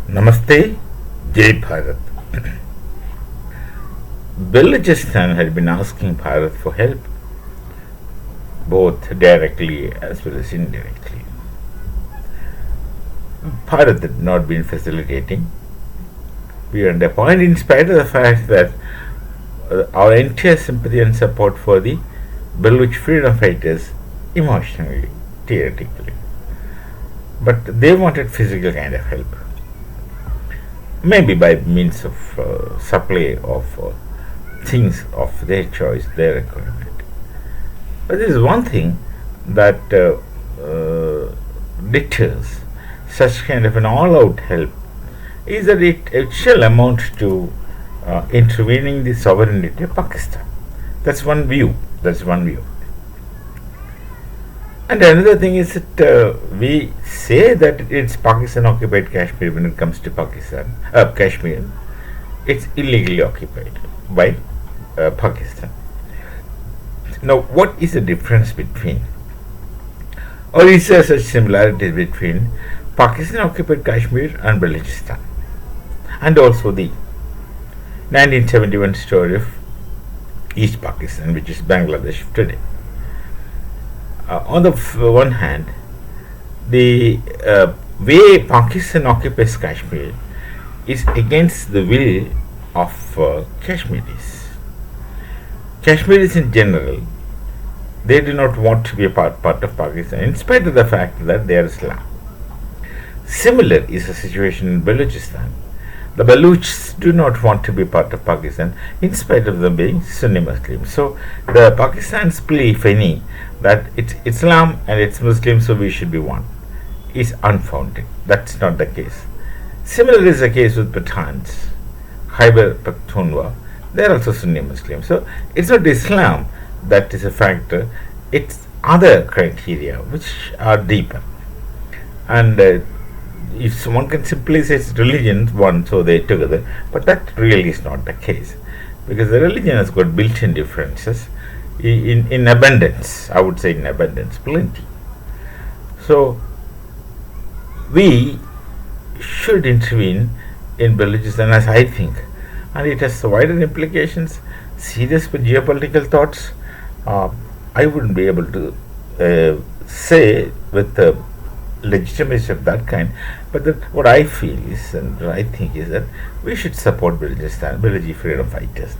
Namaste, Jai Bharat. Balochistan had been asking Bharat for help, both directly as well as indirectly. Bharat had not been facilitating. We are at a point, in spite of the fact that our entire sympathy and support for the Baloch freedom fighters, emotionally, theoretically. But they wanted physical kind of help. Maybe by means of supply of things of their choice, their requirement. But there is one thing that deters such kind of an all-out help is that it shall amount to intervening the sovereignty of Pakistan. That's one view. And another thing is that we say that it's Pakistan occupied Kashmir when it comes to Kashmir. It's illegally occupied by Pakistan. Now, what is the difference between, or is there such similarities between Pakistan occupied Kashmir and Balochistan, and also the 1971 story of East Pakistan, which is Bangladesh today? On the one hand, the way Pakistan occupies Kashmir is against the will of Kashmiris. Kashmiris in general, they do not want to be a part of Pakistan, in spite of the fact that they are Islam. Similar is the situation in Balochistan. The Balochs do not want to be part of Pakistan, in spite of them being Sunni Muslims. So, the Pakistan's plea, if any, that it's Islam and it's Muslims, so we should be one, is unfounded. That's not the case. Similar is the case with Pathans, Khyber Pakhtunkhwa. They are also Sunni Muslims. So, it's not Islam that is a factor, it's other criteria which are deeper. And if someone can simply say it's religion, one, so they together, but that really is not the case, because the religion has got built-in differences in abundance. I would say in abundance, plenty. So we should intervene in Balochistan, as I think, and it has wider implications, serious geopolitical thoughts. I wouldn't be able to say with legitimacy of that kind, but what I feel is, and I think is, that we should support Balochistan, Balochi freedom fighters,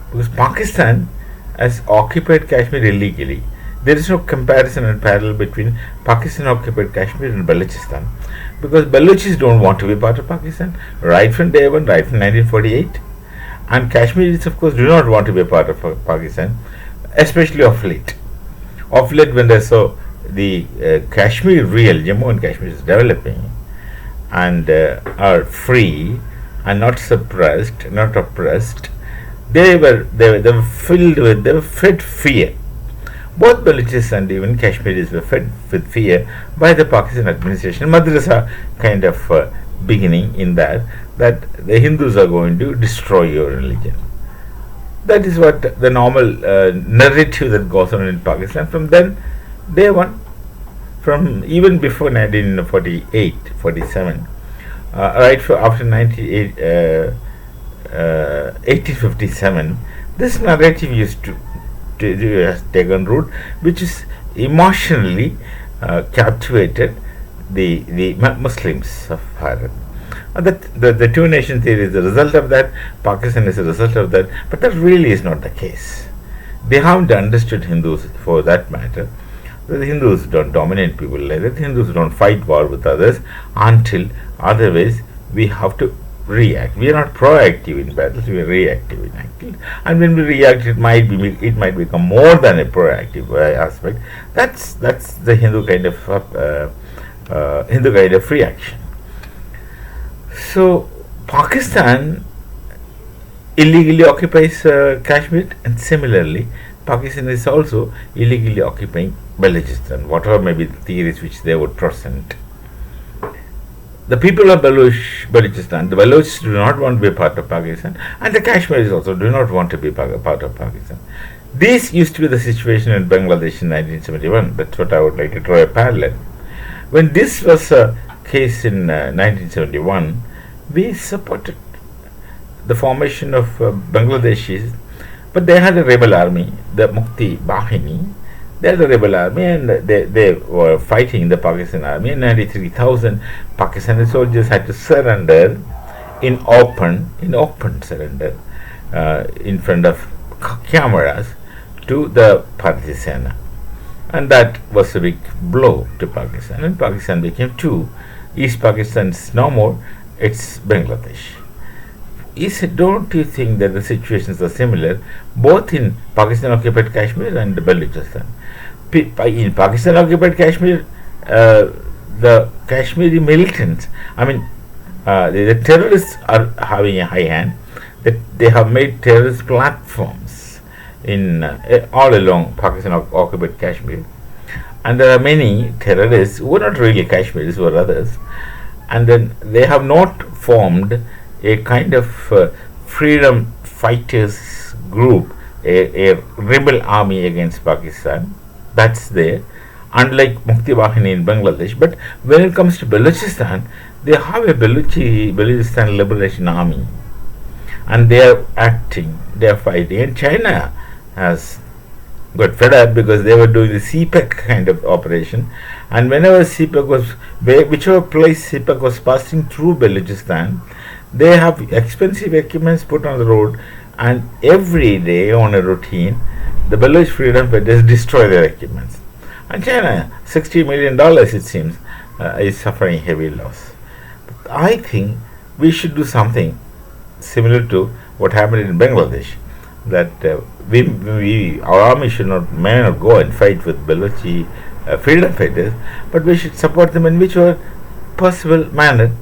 because Pakistan has occupied Kashmir illegally. There is no comparison and parallel between Pakistan occupied Kashmir and Balochistan, because Balochis don't want to be part of Pakistan right from day one, right from 1948, and Kashmiris, of course, do not want to be a part of Pakistan, especially of late. Of late, when they saw the Kashmir Jammu and Kashmir is developing and are free and not suppressed, not oppressed, they were fed fear. Both Balochis and even Kashmiris were fed with fear by the Pakistan administration. Madrasa kind of beginning in that the Hindus are going to destroy your religion. That is what the normal narrative that goes on in Pakistan from then, day one, from even before 1948, 47, right after 1857, this narrative used to has taken root, which is emotionally captivated the Muslims of Bharat. The two nation theory is the result of that, Pakistan is a result of that, but that really is not the case. They haven't understood Hindus, for that matter. The Hindus don't dominate people like that. Hindus don't fight war with others until otherwise we have to react. We are not proactive in battles, we are reactive in action. And when we react, it might become more than a proactive aspect. That's the Hindu kind of reaction. So Pakistan illegally occupies Kashmir, and similarly Pakistan is also illegally occupying Balochistan, whatever may be the theories which they would present. The people of Balochistan, the Balochs do not want to be a part of Pakistan, and the Kashmiris also do not want to be part of Pakistan. This used to be the situation in Bangladesh in 1971. That's what I would like to draw a parallel. When this was case in 1971, we supported the formation of Bangladeshis, but they had a rebel army, the Mukti Bahini. They had a rebel army, and they were fighting the Pakistan army. And 93,000 Pakistani soldiers had to surrender in open surrender in front of cameras to the Pakistan, and that was a big blow to Pakistan. And Pakistan became two. East Pakistan is no more; it's Bangladesh. Don't you think that the situations are similar both in Pakistan occupied Kashmir and Balochistan? In Pakistan occupied Kashmir, the Kashmiri militants, the terrorists are having a high hand. That they have made terrorist platforms in all along Pakistan occupied Kashmir, and there are many terrorists who are not really Kashmiris, who are others, and then they have not formed a kind of freedom fighters group, a rebel army against Pakistan. That's there, unlike Mukti Bahini in Bangladesh. But when it comes to Balochistan, they have a Balochistan Liberation Army, and they are acting, they are fighting. And China has got fed up because they were doing the CPEC kind of operation, and whenever whichever place CPEC was passing through Balochistan, they have expensive equipments put on the road, and every day on a routine, the Baloch freedom fighters destroy their equipments. And China, $60 million it seems, is suffering heavy loss. But I think we should do something similar to what happened in Bangladesh. That our army may not go and fight with Balochi freedom fighters, but we should support them in whichever possible manner,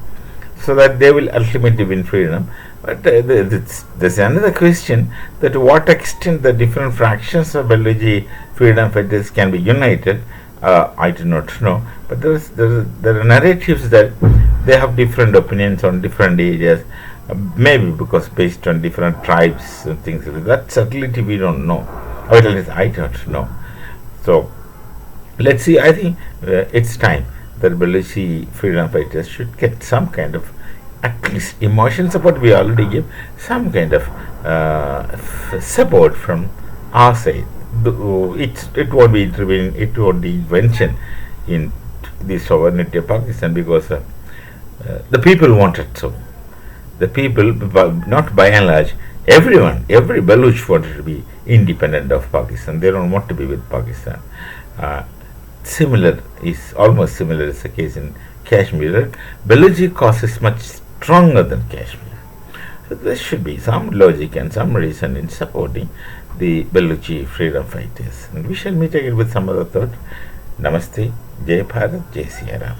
so that they will ultimately win freedom. But there's another question, that to what extent the different fractions of Balochi freedom fighters can be united. I do not know, but there are narratives that they have different opinions on different areas, maybe because based on different tribes and things like that. Certainly we don't know, or at least I don't know. So let's see. I think it's time that Balochi freedom fighters should get some kind of at least emotion support. We already give some kind of support from our side. It won't be intervention in the sovereignty of Pakistan, because the people want it so. The people, not by and large, every Baloch wanted to be independent of Pakistan. They don't want to be with Pakistan. Almost similar is the case in Kashmir. Balochi cause is much stronger than Kashmir. So there should be some logic and some reason in supporting the Balochi freedom fighters. And we shall meet again with some other thought. Namaste, Jai Bharat, Jai Siya Ram.